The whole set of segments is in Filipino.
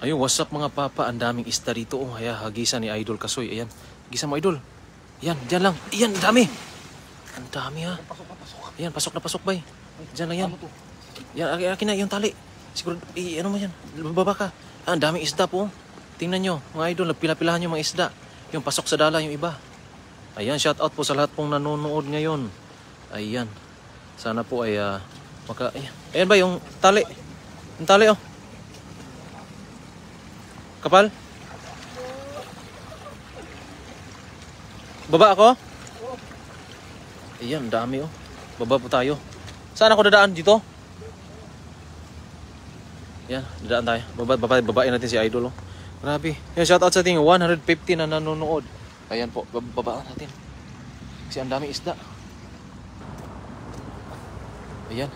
Ayun, what's up mga papa? Ang daming isda dito. Oh, haya, hagisan ni Idol Kasoy. Ayan, hagisan mo Idol. Ayan, dyan lang. Ayan, dami. Ang dami ha. Ayan, pasok na pasok bay. Dyan lang yan. Yan, akin na yung tali. Siguro, ano mo yan? Baba ka. Ang daming isda po. Tingnan nyo, mga idol, nagpila-pilahan yung mga isda. Yung pasok sa dala, yung iba. Ayan, shout out po sa lahat pong nanonood ngayon. Ayan. Sana po ay ayan ba yung tali? Yung tali oh. Kapal? Baba ako? Ayan, dami oh. Baba po tayo. Saan ako dadaan? Dito? Yan, dadaan tayo. Babain natin si Idol oh. Grabe. Yan, shout out sa ating 150 na nanonood. Ayan po, babaan natin. Kasi ang dami isda. Ayan.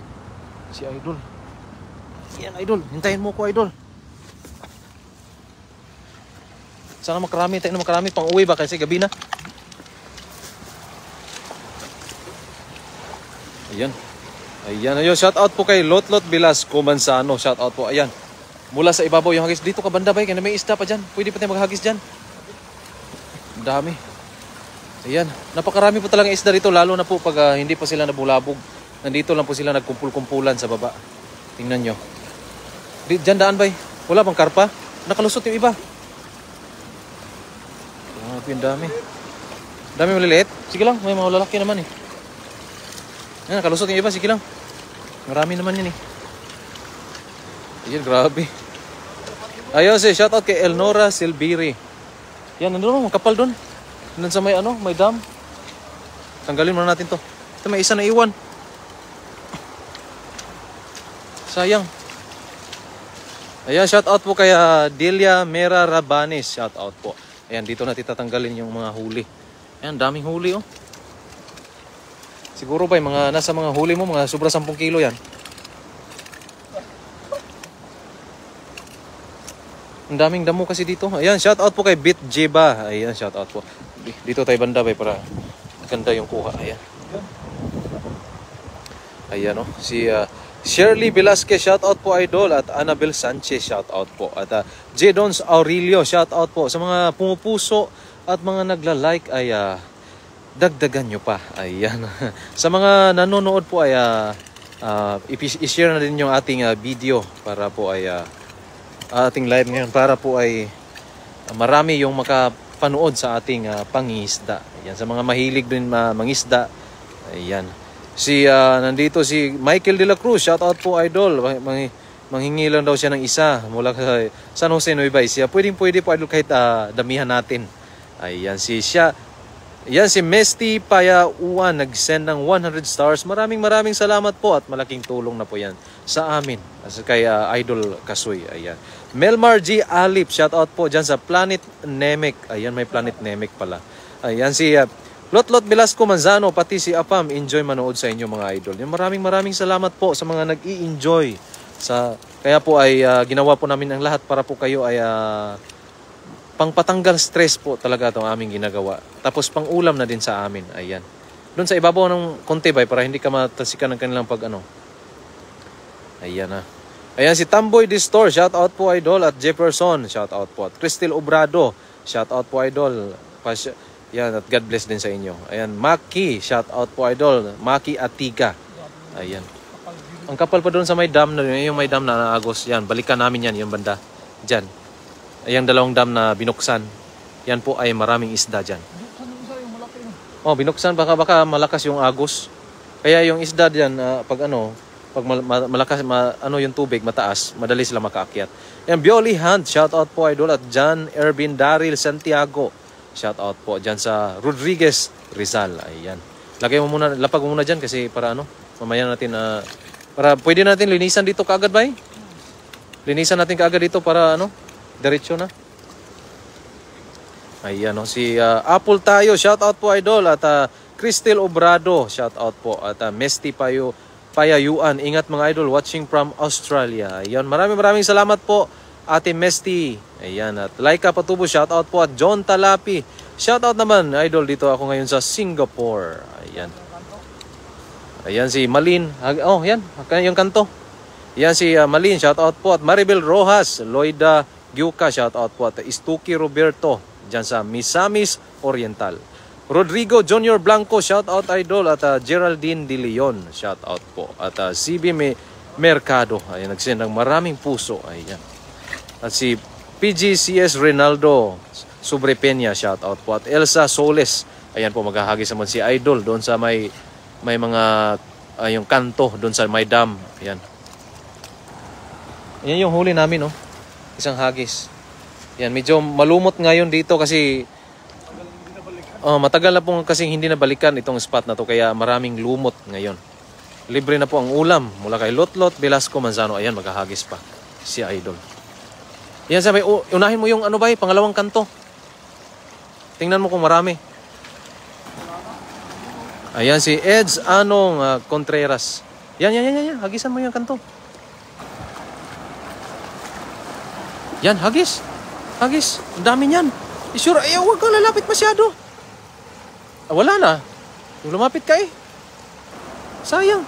Si Idol. Ayan, Idol. Hintayin mo ko, Idol. Sana makarami. Tayo na makarami. Pang uwi ba? Kasi gabi na. Ayan. Ayan. Ayun. Shout out po kay Lotlot Velasco Manzano. Shout out po. Ayan. Mula sa ibabaw yung hagis. Dito ka banda ba? Kaya may isda pa dyan. Pwede pa tayo maghagis dyan. Ang dami. Ayan. Napakarami po talaga isda dito. Lalo na po pag hindi pa sila nabulabog. Nandito lang po sila nagkumpul-kumpulan sa baba. Tingnan nyo. Diyan daan ba? Wala bang karpa? Nakalusot yung iba. Ang dami. Dami maliliit. Sige lang. May mga lalaki naman eh. Ayan, nakalusot yung iba. Sige lang. Marami naman yan eh. Ayan, grabe. Ayun si shoutout kay Elnora Silbiri. Yan, nandun mo, kapal doon. Nandun sa may dam. Tanggalin muna natin to. Ito may isa na iwan. Sayang. Ayan, shoutout po kay Delia Mera Rabanes. Shoutout po. Ayan, dito natin tatanggalin yung mga huli. Ayan, daming huli oh. Siguro ba mga nasa mga huli mo, mga sobra 10 kilo yan. Ang daming damo kasi dito. Ayan, shout out po kay Bit Jeba. Ayan, shout out po. Dito tayo banda ba para maganda yung kuha. Ayan. Ayan oh. Si Shirley Velasquez, shout out po Idol. At Annabel Sanchez, shout out po. At J. Dons Aurelio, shout out po. Sa mga pumupuso at mga nagla-like ay dagdagan nyo pa. Ayan. Sa mga nanonood po ay i-share na din yung ating video para po ay ating live ngayon para po ay marami yung makapanood sa ating pangingisda. Ayan. Sa mga mahilig din mangisda. Ayan. Nandito si Michael De La Cruz. Shout out po Idol. Manghingi lang daw siya ng isa mula sa San Jose Nueva Ecija. Pwede po Idol kahit damihan natin. Ayan si Mesty Payauan nag-send ng 100 stars. Maraming salamat po at malaking tulong na po yan sa amin. Kay Idol Kasoy. Ayan. Melmar G. Alip. Shout out po dyan sa Planet Namek. Ayan, may Planet Namek pala. Ayan si Lotlot Velasco Manzano, pati si Apam, enjoy manood sa inyo mga idol. Maraming salamat po sa mga nag-i-enjoy. Kaya po ay ginawa po namin ang lahat para po kayo ay pangpatanggal stress po talaga itong aming ginagawa. Tapos pang ulam na din sa amin. Ayan. Doon sa ibabaw ng konti ba para hindi ka matasikan ng kanilang Ayan na. Ayan si Tamboy Distor, shout out po Idol. At Jefferson, shout out po. At Cristel Obrado, shout out po Idol. Yan, at God bless din sa inyo. Ayan, Maki, shout out po Idol. Maki Atiga. Ayan. Ang kapal pa doon sa may dam na yung may dam na Agos. Yan, balikan namin yan, yung banda. Diyan. Ayan, dalawang dam na binuksan. Yan po ay maraming isda dyan. Oh, binuksan baka malakas yung Agos. Kaya yung isda diyan pag malakas yung tubig mataas, madali sila makaakyat. Ayan, Bioli Hunt, shout out po Idol. At John Ervin Daryl Santiago. Shout out po dyan sa Rodriguez Rizal. Ayan. Lapag mo muna dyan kasi para mamaya natin para pwede natin linisan dito kaagad ba? Linisan natin kaagad dito para diretso na. Ayan si Apple tayo. Shout out po Idol. At Cristel Obrado. Shout out po. At Mesty Payayuan. Ingat mga Idol watching from Australia. Ayan. Maraming salamat po Ate Mesty. Ayan. At Laika Patubo, shout out po. At John Talapi, shout out naman Idol, dito ako ngayon sa Singapore. Ayan. Ayan si Malin. Oh, yan. Yung kanto. Ayan si Malin, shout out po. At Maribel Rojas, Loida Gyuka, shout out po. At Istuki Roberto, dyan sa Misamis Oriental. Rodrigo Junior Blanco, shout out idol. At Geraldine De Leon, shout out po. At CB Mercado, ayan, nagsend ng maraming puso. Ayan. At si PGCS Rinaldo Sobrepeña, shout out po. At Elsa Soles, ayan po, maghahagis naman si idol doon sa may mga yung kanto doon sa may dam. Ayan. Ayan yung huli namin, oh. Isang hagis. Ayan, medyo malumot ngayon dito kasi matagal na pong kasing hindi nabalikan itong spot na to, kaya maraming lumot ngayon. Libre na po ang ulam mula kay Lotlot Velasco Manzano. Ayan, maghahagis pa si idol. Ayan, sabi, unahin mo yung ano ba, pangalawang kanto. Tingnan mo kung marami. Ayan, si Eds Anong Contreras. Yan. Hagisan mo yung kanto. Yan, hagis. Ang dami niyan. Sure, huwag kang lalapit masyado. Wala na. Lumapit ka eh. Sayang.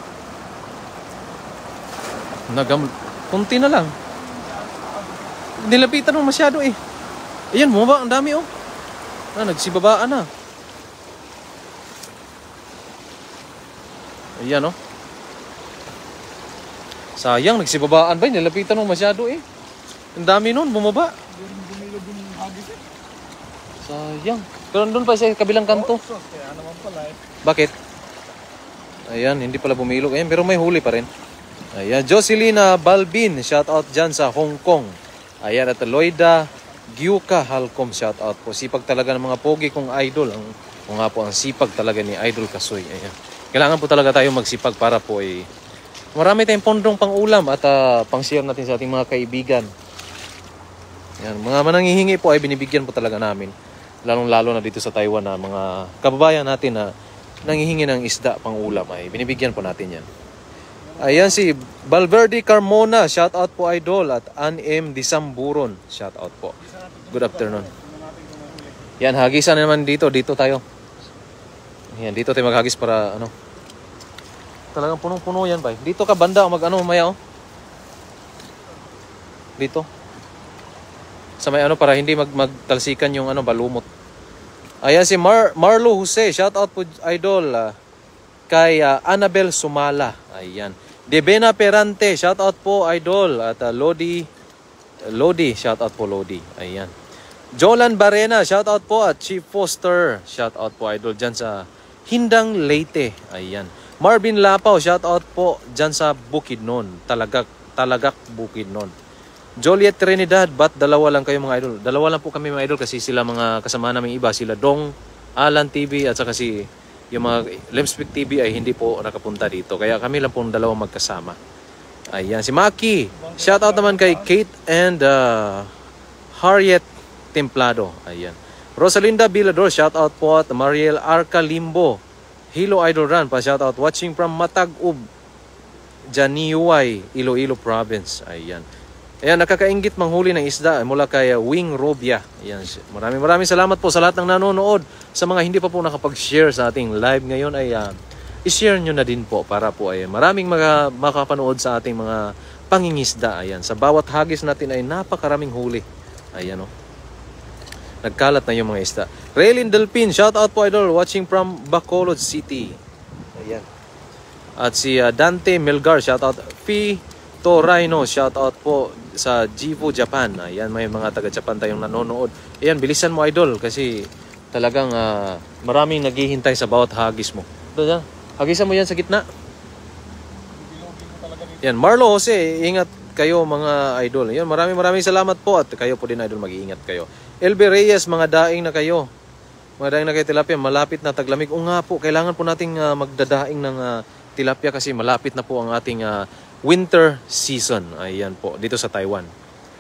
Kunti na lang. Nilapitan mo masyado eh. Ayan, bumaba. Ang dami oh. Nagsibabaan na. Ayan oh. Sayang, nagsibabaan ba? Nilapitan mo masyado eh. Ang dami nun, bumaba. Sayang. Pero doon pa sa kabilang kanto. Bakit? Ayan, hindi pala bumilog. Ayan, pero may huli pa rin. Ayan, Jocelyn Balbin, shout out dyan sa Hong Kong. Ayan, at Loida Gyuka Halcom, shout out po. Sipag talaga ng mga pogi kong idol. Ang nga po, ang sipag talaga ni Idol Kasoy. Ayan. Kailangan po talaga tayo magsipag para po marami tayong pondong pang ulam at pang-share natin sa ating mga kaibigan. Ayan, mga mananghihingi po ay binibigyan po talaga namin. Lalong-lalo na dito sa Taiwan na mga kababayan natin na nanghihingi ng isda pang ulam ay binibigyan po natin yan. Ayan si Valverde Carmona, shout out po idol. At Ann Disamburon, shout out po. Good afternoon. Yan, hagisan naman dito tayo. Yan, dito tayo maghagis para talagang punong-puno yan ba. Dito ka banda maya oh. Dito. Sa may para hindi magtalsikan yung balumot. Ayan si Marlo Jose, shout out po idol. Kay Annabel Sumala. Ayan. Debena Perante, shout out po idol. At Lodi, shout out po Lodi. Ayan. Jolan Barena, shout out po. At Chief Foster, shout out po idol dyan sa Hindang Leyte. Ayan. Marvin Lapaw, shout out po dyan sa Bukidnon. Talagak Bukidnon. Joliet Trinidad, ba't dalawa lang kayo mga idol? Dalawa lang po kami mga idol kasi sila mga kasama namin iba. Sila Dong, Alan TV at saka yung mga Lemspeak TV ay hindi po nakapunta dito. Kaya kami lang po dalawang magkasama. Ayan, si Maki. Shout out naman kay Kate and Harriet Templado. Ayan. Rosalinda Bilador, shout out po. At Mariel Arca Limbo. Hilo Idol Run, pa shout out. Watching from Matag-Ub, Janiuay, Iloilo Province. Ayan. Ayan, nakakaingit manghuli ng isda mula kay Wing Robia. Ayan, maraming salamat po sa lahat ng nanonood. Sa mga hindi pa po nakapag-share sa ating live ngayon ay i-share nyo na din po para po ay maraming makapanood sa ating mga pangingisda. Ayan, sa bawat hagis natin ay napakaraming huli. Ayan o. Nagkalat na yung mga isda. Raylin Delpin, shout out po idol, watching from Bacolod City. Ayan. At si Dante Melgar, shout out. Torino, shout out po sa Jifu Japan. Ayan, may mga taga-Japan tayong nanonood. Ayan, bilisan mo idol kasi talagang maraming naghihintay sa bawat hagis mo. Doon, hagisan mo yan sa gitna. Yan, Marlo Jose, ingat kayo mga idol. Yan, maraming salamat po at kayo po din idol, mag-iingat kayo. LB Reyes, mga daing na kayo. Mga daing na kayo tilapia, malapit na taglamig. O nga po, kailangan po nating magdadaing ng tilapia kasi malapit na po ang ating winter season. Ayan po, dito sa Taiwan.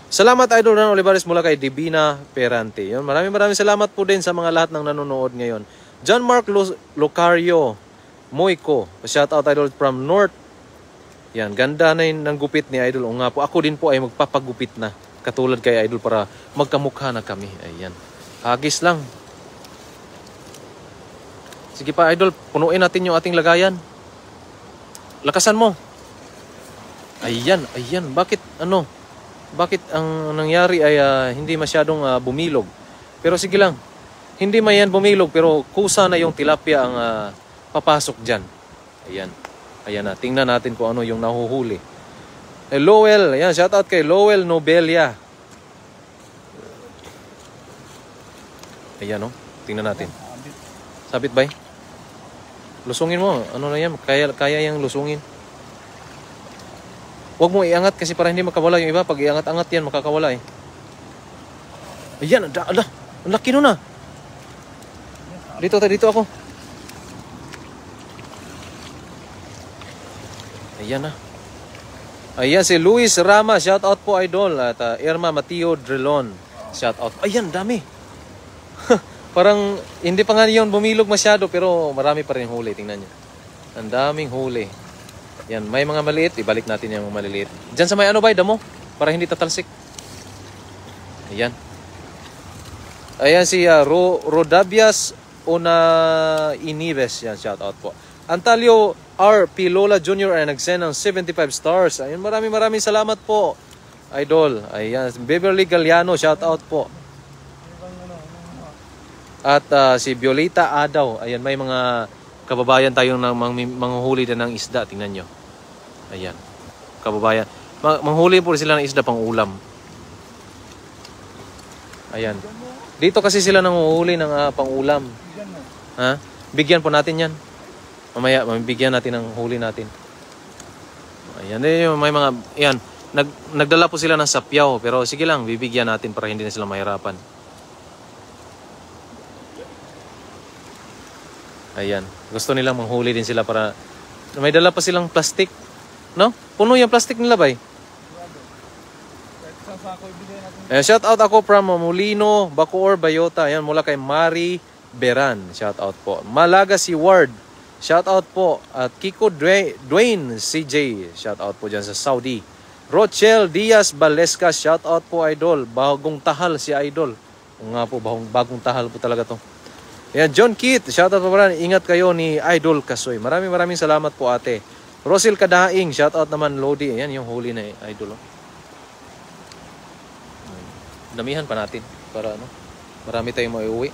Salamat Idol Ran Olivares mula kay Divina Perante. Yun, maraming salamat po din sa mga lahat ng nanonood ngayon. John Mark Locario Moico, shout out Idol from North. Yan, ganda na ng gupit ni Idol. O nga po, ako din po ay magpapagupit na. Katulad kay Idol para magkamukha na kami. Ayan. Hagis lang. Sige pa Idol, punuin natin yung ating lagayan. Lakasan mo. Ayan. Bakit bakit ang nangyari ay hindi masyadong bumilog. Pero sige lang, hindi man yan bumilog pero kusa na yung tilapia ang papasok dyan. Ayan. Ayan na, tingnan natin kung ano yung nahuhuli. Lowell, ayan, shout out kay Lowell Nobelia. Ayan, tingnan natin. Sabit ba? Lusungin mo, ano na yan, kaya yung lusungin. Huwag mo iangat kasi para hindi makawala yung iba. Pag iangat-angat yan, makakawala eh. Ayan, ala, ang laki nun ah. Dito ako. Ayan na. Ayan si Luis Rama, shout out po idol. At Irma Mateo Drilon, shout out. Ayan, dami. Parang hindi pa nga yun bumilog masyado pero marami pa rin huli. Tingnan nyo. Ang daming huli. Yan, may mga maliit. Ibalik natin yung maliliit. Diyan sa may ano ba, damo? Para hindi tatalsik. Ayan. Ayan si Rodabias Una Inives. Yan, shout out po. Antalio R. P. Lola Jr. ay nagsend ng 75 stars. Ayun, maraming salamat po, idol. Ayan, Beverly Galliano, shout out po. At si Violeta Adaw. Ayan, may mga kababayan tayong manghuli din ng isda. Tingnan nyo. Ayan, kababayan. Manghuli po sila ng isda pang ulam. Ayan. Dito kasi sila nanguhuli ng pang ulam. Ha? Bigyan po natin yan. Mamaya, mabibigyan natin ng huli natin. Ayan, may mga, ayan, nagdala po sila ng sapyaw, pero sige lang, bibigyan natin para hindi na sila mahirapan. Ayan, gusto nilang manghuli din sila para, may dala pa silang plastic, no? Puno yung plastic nila ba eh? Ayan, shout out ako from Molino, Bacoor, Bayota. Ayan, mula kay Mari Beran, shout out po. Malaga si Ward, shout out po. At Kiko Dwayne CJ, shout out po dyan sa Saudi. Rochelle Diaz Balesca, shout out po idol. Bagong tahal si idol. O nga po, bagong tahal po talaga to. Ayan, John Keith, shout out po pala. Ingat kayo ni Idol Kasoy. Maraming salamat po ate. Rosil Kadaing, shout out naman Lodi. Ayan yung huli na idol. Damihan pa natin para ano, marami tayong maiuwi.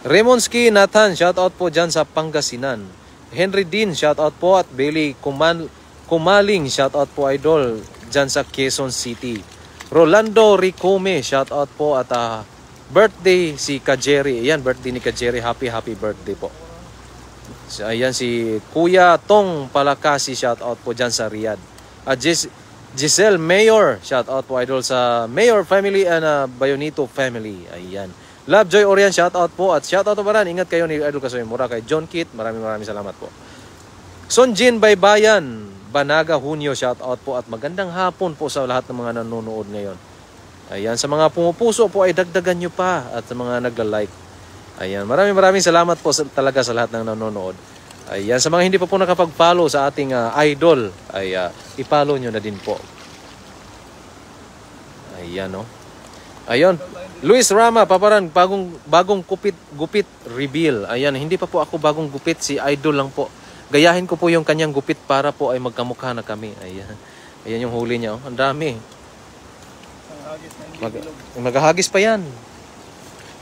Remonski Nathan, shout out po dyan sa Pangasinan. Henry Dean, shout out po. At Bailey Kumaling, shout out po idol dyan sa Quezon City. Rolando Ricome, shout out po. At birthday si Kajeri. Ayan, birthday ni Kajeri. Happy birthday po. Ayan si Kuya Tong Palakasi, shout out po dyan sa Riyadh. At Giselle Mayor, shout out po idol sa Mayor family and Bayonito family. Ayan. Lovejoy Orion, shout out po. At shout out po rin. Ingat kayo ni Idol Kasoy. Mura kay John Kit. Maraming salamat po. Sonjin Baybayan, Banaga Hunyo, shout out po. At magandang hapon po sa lahat ng mga nanonood ngayon. Ayan. Sa mga pumupuso po ay dagdagan nyo pa. At sa mga nagla-like. Ayan. Maraming salamat po talaga sa lahat ng nanonood. Ayan. Sa mga hindi pa po nakapag-follow sa ating idol, ay i-follow nyo na din po. Ayan, no? Ayun. Luis Rama, paparan, bagong gupit reveal. Ayan, hindi pa po ako bagong gupit, si Idol lang po. Gayahin ko po yung kanyang gupit para po ay magkamukha na kami. Ayan. Ayan yung huli niya. Ang dami. Maghahagis pa yan.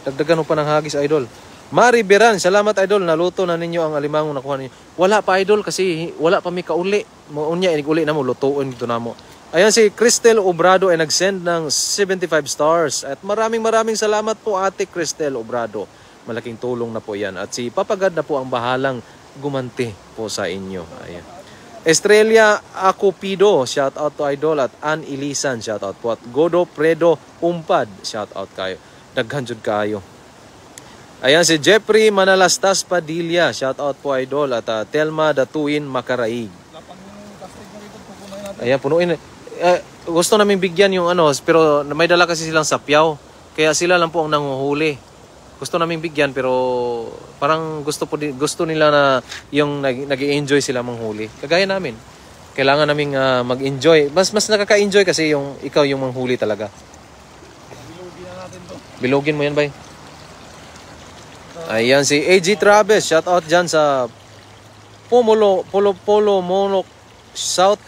Dagdagan mo pa ng hagis, Idol. Mari Beran, salamat Idol. Naluto na ninyo ang alimangong nakuha ninyo. Wala pa Idol kasi wala pa may kauli. Unya, uli na mo, lutuin dito na mo. Ayan si Cristel Obrado ay nag-send ng 75 stars. At maraming salamat po ate Cristel Obrado. Malaking tulong na po yan. At si Papagad na po ang bahalang gumanti po sa inyo. Ayan. Estrella Acopido, shout out to Idol. At Ann Ilisan, shout out po. At Godo Predo Umpad, shout out kayo. Daghan jud kayo. Ayan si Jeffrey Manalastas Padilla, shout out po Idol. At Telma Datuin Makaraig. Ayan, punuin. Gusto namin bigyan yung ano, pero may dala kasi silang sapyaw. Kaya sila lang po ang nanguhuli. Gusto namin bigyan pero parang gusto nila na yung nag-i-enjoy sila manghuli. Kagaya namin. Kailangan naming mag-enjoy. Mas nakaka-enjoy kasi yung ikaw yung manghuli talaga. Bilugin na natin to. Bilugin mo yan, bay. Ayan si AG Travis, shout out dyan sa Polo Monok South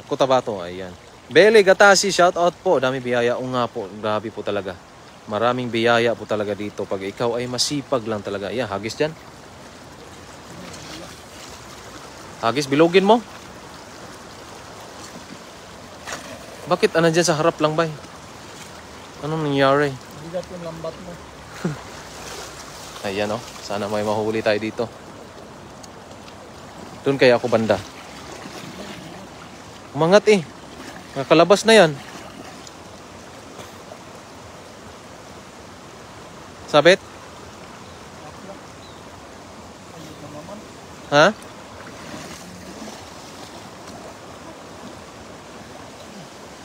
Cotabato. Ayan. Bele Gatasi, shout out po. Dami biyaya. O nga po, grabe po talaga. Maraming biyaya po talaga dito pag ikaw ay masipag lang talaga. Yan, hagis dyan. Hagis, bilogin mo. Bakit ano dyan sa harap lang ba? Anong nangyari? Bigat yung lambat mo. Ayan oh, sana may mahuli tayo dito. Doon kaya ako banda. Umangat eh. Nakalabas na yan. Sabit? Ha?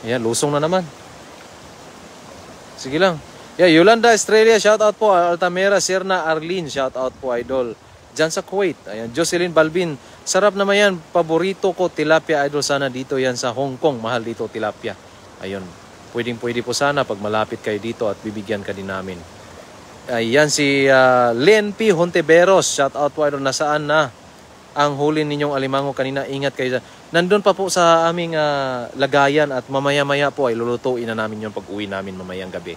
Ayan, lusong na naman. Sige lang. Yeah, Yolanda Estrella, shout out po. Altamira Serna Arlene, shout out po idol. Diyan sa Kuwait. Ayan, Jocelyn Balbin. Sarap naman yan. Paborito ko tilapia idol. Sana dito yan sa Hong Kong. Mahal dito tilapia. Ayun. Pwede po sana pag malapit kayo dito at bibigyan ka din namin. Ayan si Len P. Honteveros. Shout out po idol. Nasaan na ang huli ninyong alimango kanina? Ingat kayo. Nandun pa po sa aming lagayan at mamaya-maya po ay lulutuin na namin yung pag-uwi namin mamayang gabi.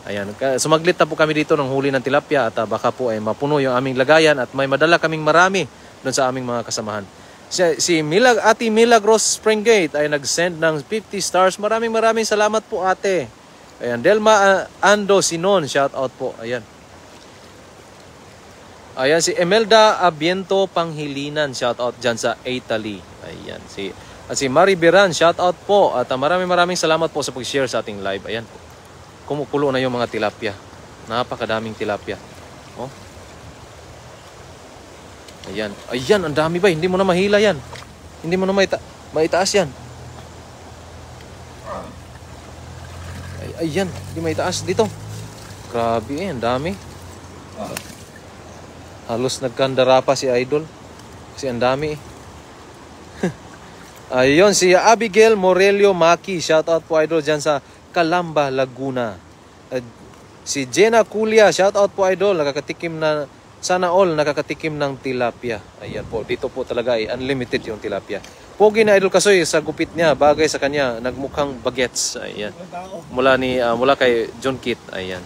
Ayan, sumaglit na po kami dito ng huli ng tilapia at baka po ay mapuno yung aming lagayan at may madala kaming marami doon sa aming mga kasamahan. Si Ate Milagros Springgate ay nag-send ng 50 stars. Maraming salamat po ate. Ayan, Delma Ando Sinon, shout out po. Ayan. Ayan, si Emelda Abiento Panghilinan, shout out dyan sa Italy. Ayan, si Mari Biran, shout out po. At maraming salamat po sa pag-share sa ating live. Ayan po. Kumukulo na yung mga tilapia. Napakadaming tilapia. Oh. Ayan. Ayan, ang dami ba? Hindi mo na mahila yan. Hindi mo na maitaas yan. Ayan, hindi maitaas dito. Grabe eh, ang dami. Halos nagkandara pa si Idol. Kasi ang dami eh. Ayun, si Abigail Morelio Maki. Shoutout po Idol dyan sa Calamba, Laguna. Si Jenna Kulia, shout out po idol, nakakatikim na sana all nakakatikim ng tilapia. Ayan po, dito po talaga ay unlimited yung tilapia. Pogi na idol Kasoy sa gupit niya, bagay sa kanya, nagmukhang bagets. Ayan. Mula kay John Kit. Ayan.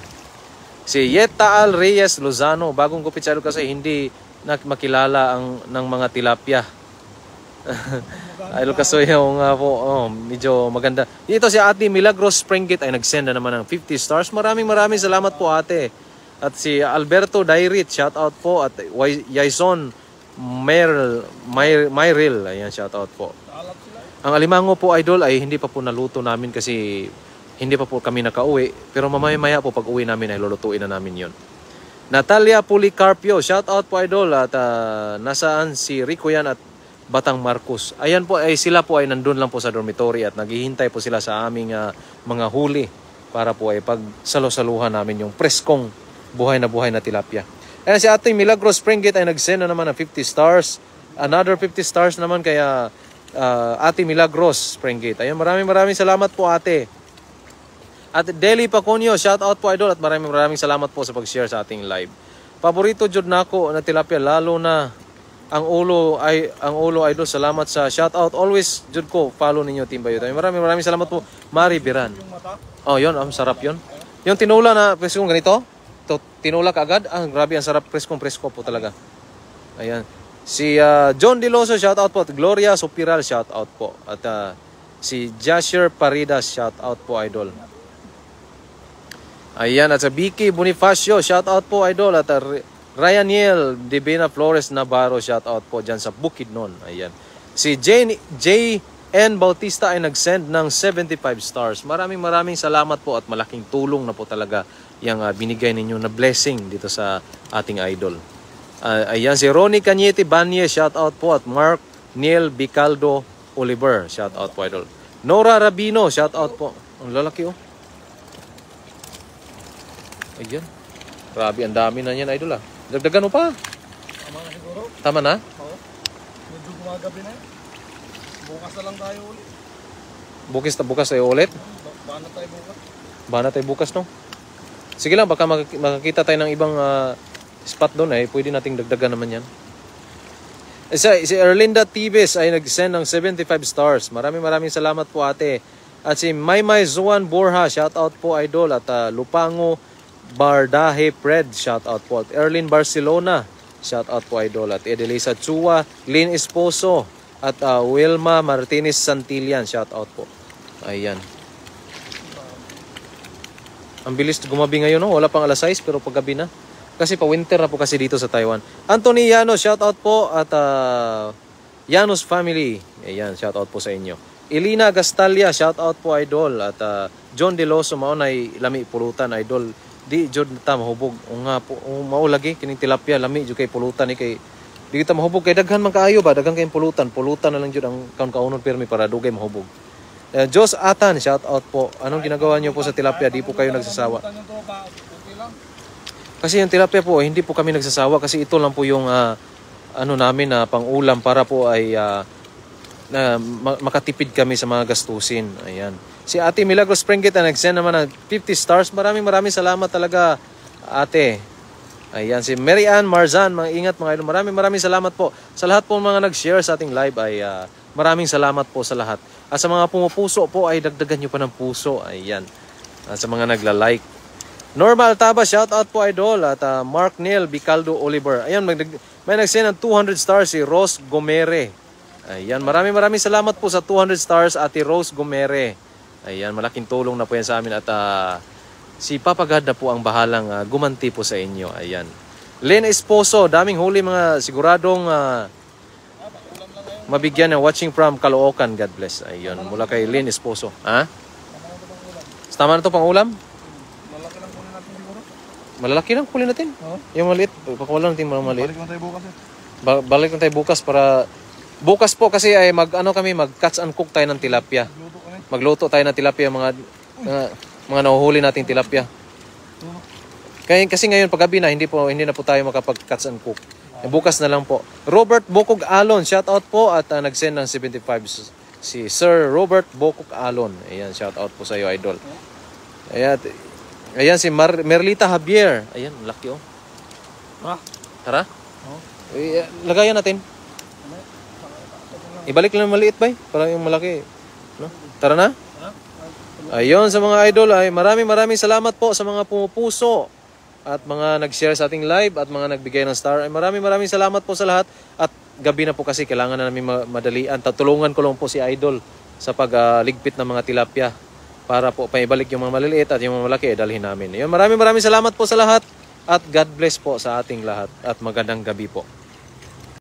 Si Yeta Al Reyes Lozano, bagong gupit sa idol Kasoy, hindi makilala ng mga tilapia. Idol Kasoy yung po, medyo maganda. Dito si Ate Milagros Springgate ay nag-send na naman ng 50 stars. Maraming salamat po ate. At si Alberto Dairit, shout out po. At Yaison Myril, ayan, shout out po. Ang alimango po idol ay hindi pa po naluto namin kasi hindi pa po kami nakauwi. Pero mamaya po pag uwi namin ay lulutuin na namin yon. Natalia Policarpio, shout out po idol. At nasaan si Rico yan at Batang Marcos. Ayan po, ay sila po ay nandun lang po sa dormitory at naghihintay po sila sa aming mga huli para po ay pagsalo-saluhan namin yung preskong buhay na tilapia. Ayan si Ate Milagros Springgate ay nag-send na naman ng 50 stars. Another 50 stars naman kaya Ate Milagros Springgate. Ayan, maraming salamat po ate. At Deli Pacunio, shout out po idol at maraming salamat po sa pag-share sa ating live. Paborito jud nako na tilapia lalo na ang ulo idol, salamat sa shoutout. Always jud ko follow ninyo Team Bayot. Maraming salamat po Mari Biran. Oh, yon, ang sarap yon. Yung tinula na preskong ganito, tinula kaagad. Grabe ang sarap, presko po talaga. Ayan. Si John Diloso, shoutout po. At Gloria Sopiral, shoutout po. At si Jasher Paridas, shoutout po idol. Ayan, at sa Vicky Bonifacio, shoutout po idol. At Ryaniel Divina Flores Navarro, shout out po dyan sa Bukidnon. Ayan. Si J.N. Bautista ay nag-send ng 75 stars. Maraming salamat po at malaking tulong na po talaga yung binigay ninyo na blessing dito sa ating idol. Ayan, si Ronnie Cañete Banye, shout out po. At Mark Neil Bicaldo Oliver, shout out po idol. Nora Rabino, shout out po. Ang lalaki oh. Ayan. Grabe, ang dami na yan idol ah. Dagdagan mo pa. Tama na siguro. Tama na? Oo. Medyo gumagabi na. Bukas na lang tayo ulit. Bukas tayo ulit? Bana tayo bukas. Bana tayo bukas no? Sige lang, baka makakita tayo ng ibang spot doon eh. Pwede nating dagdagan naman yan. Si Erlinda Tibes ay nag-send ng 75 stars. Maraming salamat po ate. At si Maymay Zuan Borja, shout out po idol. At Lupango Bardahe Pred, shout out po. At Erlin Barcelona, shout out po idol. At Edelisa Chua, Lynn Esposo, at Wilma Martinez Santillan, shout out po. Ayan. Ang bilis gumabi ngayon, no? Wala pang alas 6 pero paggabi na. Kasi pa winter na po kasi dito sa Taiwan. Anthony Llanos, shout out po. At Llanos family, ayan, shout out po sa inyo. Elina Gastalia, shout out po idol. At John Deloso, maunay lami pulutan idol. Di jud ta mahubog. O nga po, mao lagi kining tilapia lami jud kay pulutan ni kay di kita mahubog kay daghan man kaayo ba, daghan kay pulutan. Pulutan na lang jud ang kaun-kaunon permi para dugay mahubog. Jos Atan, shout out po. Anong ginagawa niyo po sa tilapia? Di po kayo nagsasawa. Kasi yung tilapia po, hindi po kami nagsasawa kasi ito lang po yung ano namin na pang-ulam para po ay makatipid kami sa mga gastusin. Ayan. Si Ate Milagros Springgit na nag-send naman ng 50 stars. Maraming salamat talaga, Ate. Ayan. Si Mary Ann Marzan, mga ingat mga idol. Maraming salamat po. Sa lahat po mga nag-share sa ating live ay maraming salamat po sa lahat. At sa mga pumupuso po ay dagdagan nyo pa ng puso. Ayan. At sa mga nagla-like. Normal Taba, shout out po idol. At Mark Neil Bicaldo Oliver. Ayan, may nag-send ng 200 stars si Rose Gomere. Ayan, maraming salamat po sa 200 stars, Ate Rose Gomere. Ayan, malaking tulong na po yan sa amin. At si Papa God na po ang bahalang gumanti po sa inyo. Ayan. Len Esposo, daming huli mga siguradong mabigyan ng watching from Caloocan. God bless. Ayun, mula kay Len Esposo. Ha? Tama na ito pang ulam? Malaki lang kunin natin siguro. Malalaki lang kunin natin. Yung maliit. Pakawalan natin mga maliit. Balik lang tayo bukas Balik lang tayo bukas para... Bukas po kasi ay mag-catch and cook tayo ng tilapia. Magluto tayo ng tilapia, mga nahuhuli nating tilapia. Kasi ngayon paggabi na hindi na po tayo makapag-catch and cook. Bukas na lang po. Robert Bokog Alon, shout out po at nag-send ng 75 si Sir Robert Bokog Alon. Ayan, shout out po sa iyo idol. Ayan si Merlita Javier. Ayan, laki oh. Tara. Lagayan natin. Ibalik lang maliit ba? Para yung malaki. No? Tara na. Ayun sa mga idol ay maraming salamat po sa mga pumupuso at mga nag-share sa ating live at mga nagbigay ng star. Ay maraming salamat po sa lahat. At gabi na po kasi kailangan na namin madalian. Tatulungan ko lang po si idol sa pagligpit ng mga tilapia para po paibalik yung mga maliliit at yung mga malaki dalhin namin. Ayun, maraming salamat po sa lahat at God bless po sa ating lahat at magandang gabi po.